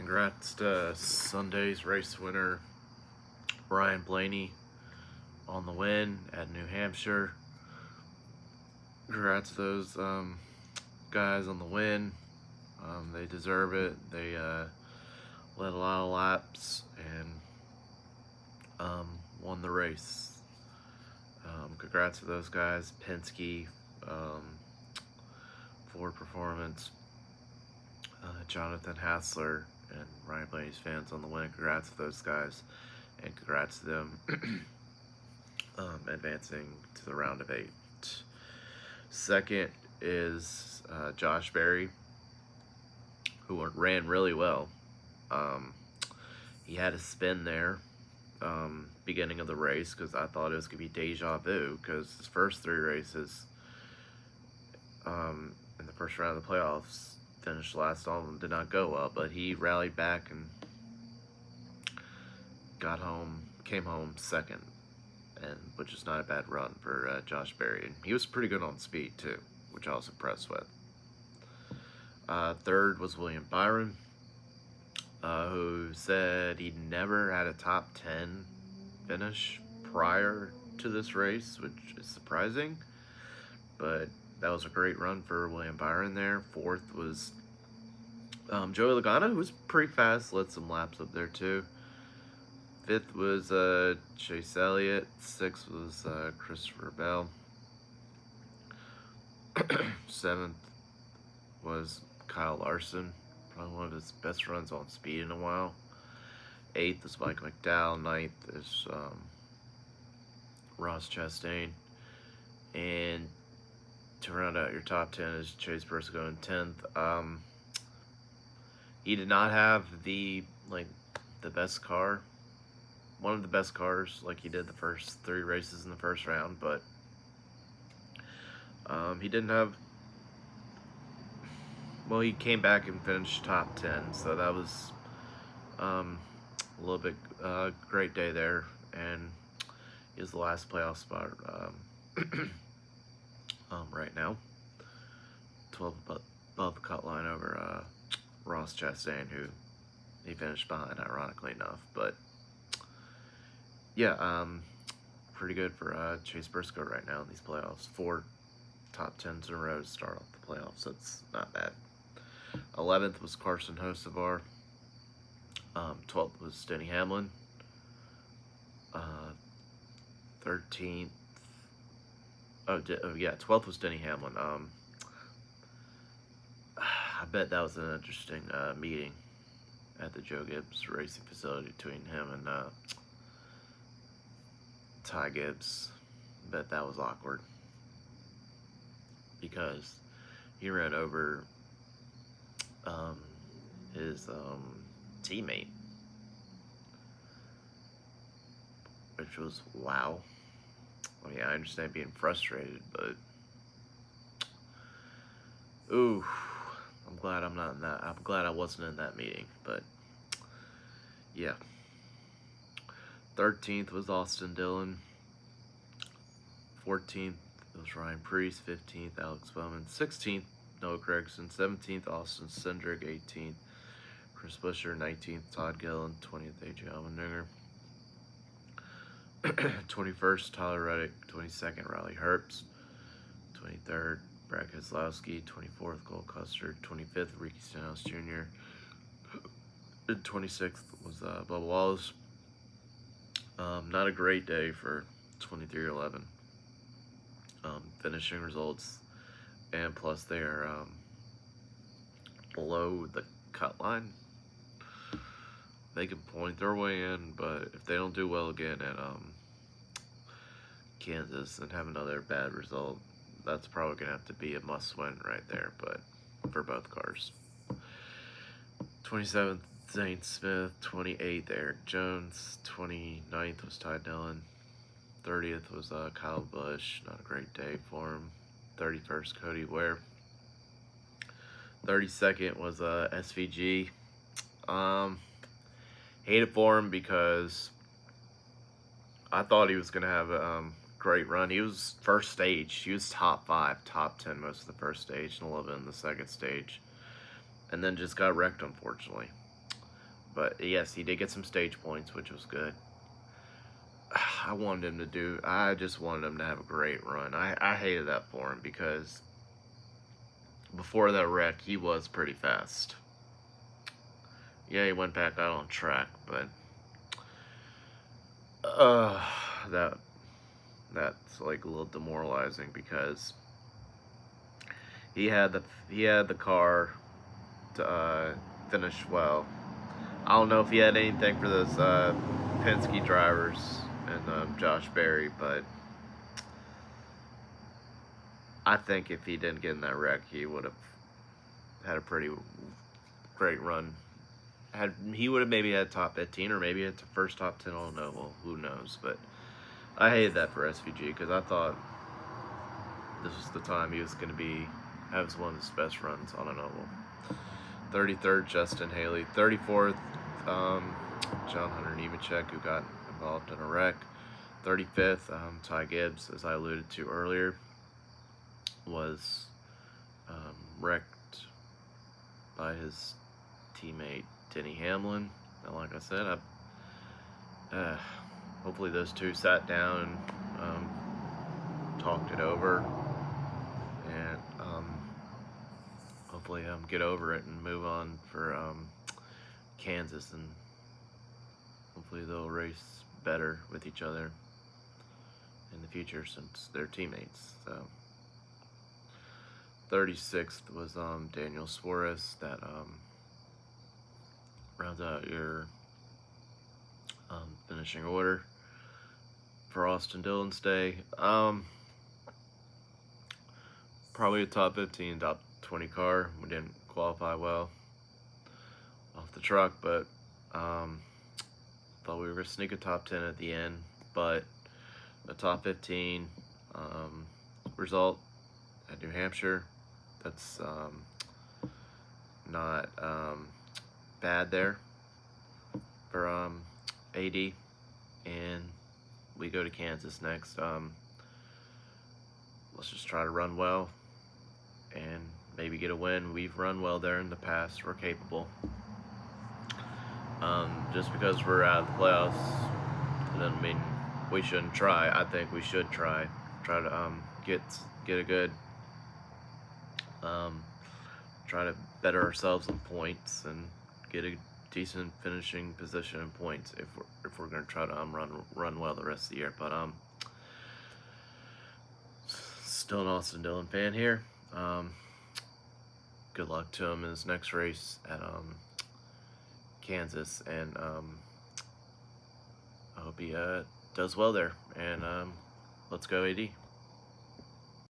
Congrats to Sunday's race winner, Ryan Blaney, on the win at New Hampshire. Congrats to those guys on the win. They deserve it. They led a lot of laps and won the race. Congrats to those guys. Penske, Ford Performance, Jonathan Hassler, and Ryan Blaney's fans on the win. Congrats to those guys, and congrats to them advancing to the round of 8. Second is Josh Berry, who ran really well. He had a spin there beginning of the race because I thought it was going to be deja vu because his first 3 races in the first round of the playoffs finished last. All of them did not go well, but he rallied back and came home second, and which is not a bad run for Josh Berry. And he was pretty good on speed too, which I was impressed with. Third was William Byron, who said he never had a top 10 finish prior to this race, which is surprising, but that was a great run for William Byron there. Fourth was Joey Logano, who was pretty fast, led some laps up there too. Fifth was Chase Elliott. Sixth was Christopher Bell. Seventh was Kyle Larson, probably one of his best runs on speed in a while. Eighth is Mike McDowell. Ninth is Ross Chastain. And to round out your top 10 is Chase Briscoe in 10th. He did not have the best car, one of the best cars like he did the first 3 races in the first round, but he didn't have, well, he came back and finished top 10, so that was a little bit great day there, and he was the last playoff spot right now, 12 above the cut line over Ross Chastain, who he finished behind, ironically enough. But yeah, pretty good for Chase Briscoe right now in these playoffs. 4 top 10s in a row to start off the playoffs. That's not bad. 11th was Carson Hocevar. 12th was Denny Hamlin. 13th. 12th was Denny Hamlin. I bet that was an interesting meeting at the Joe Gibbs racing facility between him and Ty Gibbs. I bet that was awkward because he ran over his teammate, which was wow. I mean, I understand being frustrated, but ooh, I'm glad I'm not in that. I'm glad I wasn't in that meeting, but yeah. 13th was Austin Dillon. 14th was Ryan Preece. 15th, Alex Bowman. 16th, Noah Gregson. 17th, Austin Cindric. 18th, Chris Buescher. 19th, Todd Gillen. 20th, AJ Allmendinger. 21st, Tyler Reddick. 22nd, Riley Herbst. 23rd, Brad Keselowski. 24th, Cole Custer. 25th, Ricky Stenhouse Jr. And 26th was Bubba Wallace. Not a great day for 23-11. Finishing results, and plus they are below the cut line. They can point their way in, but if they don't do well again at Kansas and have another bad result, that's probably going to have to be a must-win right there, but for both cars. 27th, Zane Smith. 28th, Eric Jones. 29th was Ty Dillon. 30th was Kyle Busch. Not a great day for him. 31st, Cody Ware. 32nd was SVG. Hated for him because I thought he was going to have a great run. He was first stage. He was top 5, top 10 most of the first stage and 11 in the second stage. And then just got wrecked, unfortunately. But yes, he did get some stage points, which was good. I just wanted him to have a great run. I hated that for him because before that wreck, he was pretty fast. Yeah, he went back out on track, but that that's like a little demoralizing because he had the car to finish well. I don't know if he had anything for those Penske drivers and Josh Berry, but I think if he didn't get in that wreck, he would have had a pretty great run. He would have maybe had top 15 or maybe had the first top 10. I don't know. Well, who knows? But I hated that for SVG because I thought this was the time he was going to have one of his best runs on an oval. 33rd, Justin Haley. 34th, John Hunter Nemechek, who got involved in a wreck. 35th, Ty Gibbs, as I alluded to earlier, was wrecked by his teammate Denny Hamlin. And like I said, hopefully those two sat down and talked it over, and hopefully get over it and move on for Kansas, and hopefully they'll race better with each other in the future since they're teammates. So 36th was Daniel Suarez. That rounds out your finishing order for Austin Dillon's day. Probably a top 15, top 20 car. We didn't qualify well off the truck, but thought we were going to sneak a top 10 at the end, but a top 15 result at New Hampshire. That's not bad there for AD, and we go to Kansas next. Let's just try to run well and maybe get a win. We've run well there in the past. We're capable. Just because we're out of the playoffs doesn't mean we shouldn't try. I think we should try to get a good try to better ourselves in points and get a decent finishing position in points if we're going to try to run well the rest of the year. But still an Austin Dillon fan here. Good luck to him in his next race at Kansas, and I hope he does well there. And let's go AD.